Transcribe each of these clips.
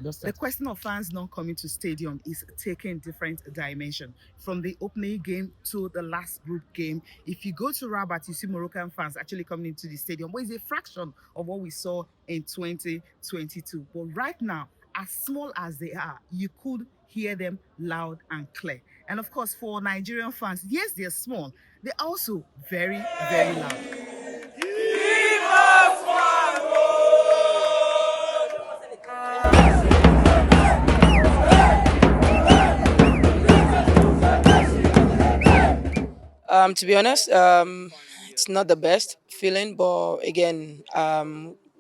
The question of fans not coming to stadium is taking different dimension. From the opening game to the last group game, if you go to Rabat, you see Moroccan fans actually coming into the stadium, but it's a fraction of what we saw in 2022. But right now, as small as they are, you could hear them loud and clear. And of course, for Nigerian fans, yes, they're small. They're also very, very loud. To be honest, it's not the best feeling, but again,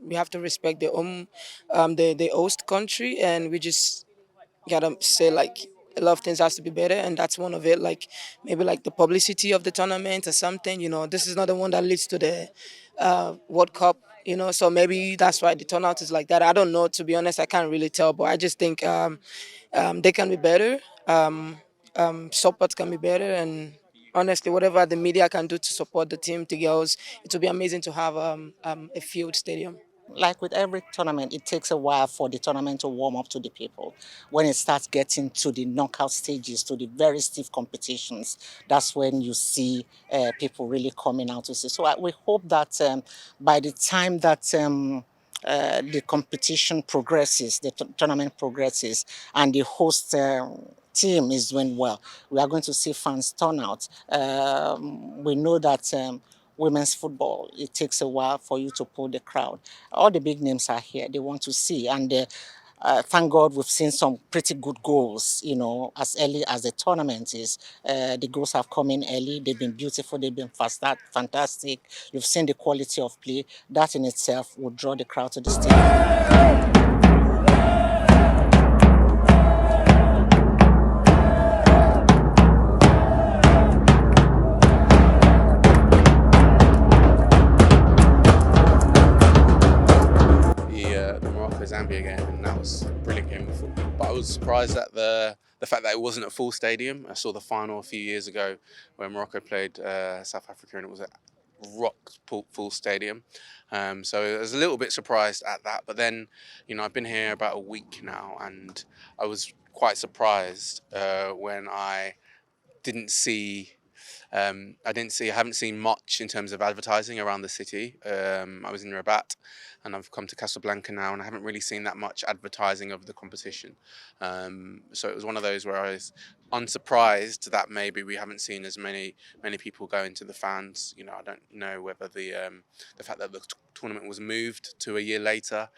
we have to respect the host country, and we just gotta say like a lot of things has to be better, and that's one of it. Like maybe like the publicity of the tournament or something. This is not the one that leads to the World Cup. So maybe that's why the turnout is like that. I don't know. To be honest, I can't really tell, but I just think they can be better. Support can be better, and honestly, whatever the media can do to support the team, the girls, it would be amazing to have a field stadium. Like with every tournament, it takes a while for the tournament to warm up to the people. When it starts getting to the knockout stages, to the very stiff competitions, that's when you see people really coming out to see. So we hope that by the time that the competition progresses, the tournament progresses, and the host team is doing well, we are going to see fans turn out. We know that women's football, it takes a while for you to pull the crowd. All the big names are here. They want to see. And thank God we've seen some pretty good goals, as early as the tournament is. The goals have come in early. They've been beautiful. They've been fantastic. You've seen the quality of play. That in itself will draw the crowd to the stadium. The Morocco Zambia game, and that was a brilliant game of football. But I was surprised at the fact that it wasn't a full stadium. I saw the final a few years ago where Morocco played South Africa, and it was a rock full stadium. So I was a little bit surprised at that. But then, I've been here about a week now, and I was quite surprised when didn't see. I haven't seen much in terms of advertising around the city. I was in Rabat, and I've come to Casablanca now, and I haven't really seen that much advertising of the competition. So it was one of those where I was unsurprised that maybe we haven't seen as many people going to the fans. I don't know whether the fact that the tournament was moved to a year later.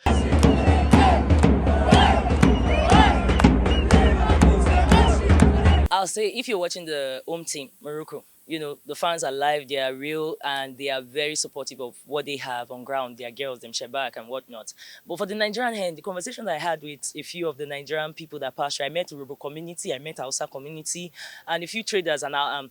I'll say if you're watching the home team, Morocco, the fans are live, they are real, and they are very supportive of what they have on ground, their girls, them Shebak and whatnot. But for the Nigerian end, the conversation that I had with a few of the Nigerian people that passed through, I met the Robo community, I met Hausa community, and a few traders and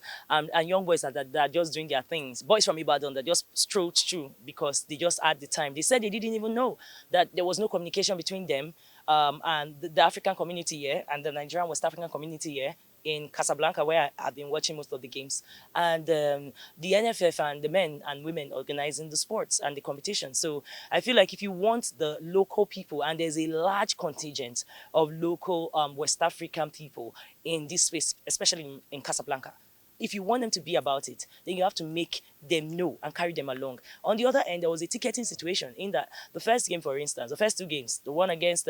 young boys that are just doing their things. Boys from Ibadan that just strolled through because they just had the time. They said they didn't even know that there was no communication between them and the African community here and the Nigerian West African community here in Casablanca, where I've been watching most of the games, and the NFF and the men and women organizing the sports and the competition. So I feel like if you want the local people, and there's a large contingent of local West African people in this space, especially in Casablanca, if you want them to be about it, then you have to make them know and carry them along. On the other end, there was a ticketing situation in that the first game, for instance, the first two games, the one against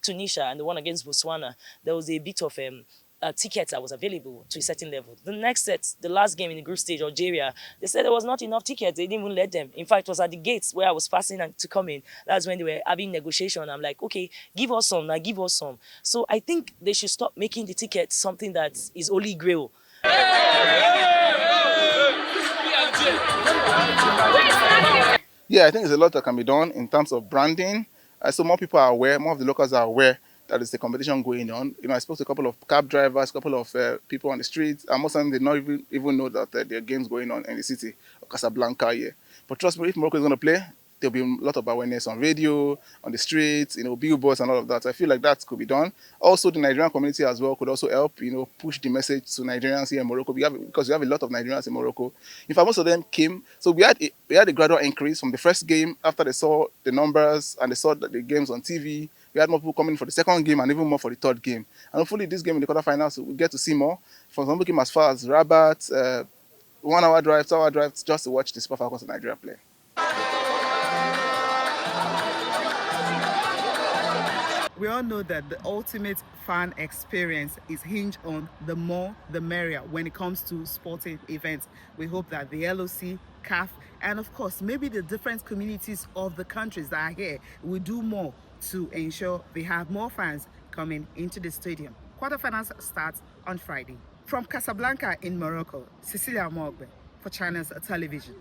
Tunisia and the one against Botswana, there was a bit of tickets that was available to a certain level. The next set, the last game in the group stage, Algeria, they said there was not enough tickets. They didn't even let them. In fact, it was at the gates where I was passing to come in. That's when they were having negotiation. I'm like, okay, give us some, now give us some. So I think they should stop making the tickets something that is holy grail. Yeah, I think there's a lot that can be done in terms of branding. So more people are aware, more of the locals are aware that there's a competition going on. I spoke to a couple of cab drivers, a couple of people on the streets, and most of them did not even know that there are games going on in the city of Casablanca here. But trust me, if Morocco is going to play, there'll be a lot of awareness on radio, on the streets, billboards and all of that. So I feel like that could be done. Also, the Nigerian community as well could also help, push the message to Nigerians here in Morocco. Because we have a lot of Nigerians in Morocco. In fact, most of them came. So we had a gradual increase from the first game after they saw the numbers and they saw the games on TV We had more people coming for the second game and even more for the third game. And hopefully this game in the quarterfinals, we'll get to see more. For some people came as far as Rabat, 1 hour drive, 2 hour drive, just to watch the Super Falcons of Nigeria play. We all know that the ultimate fan experience is hinged on the more the merrier when it comes to sporting events. We hope that the LOC, CAF, and of course, maybe the different communities of the countries that are here will do more to ensure they have more fans coming into the stadium. Quarterfinals starts on Friday. From Casablanca in Morocco, Cecilia Mogbe for China's television.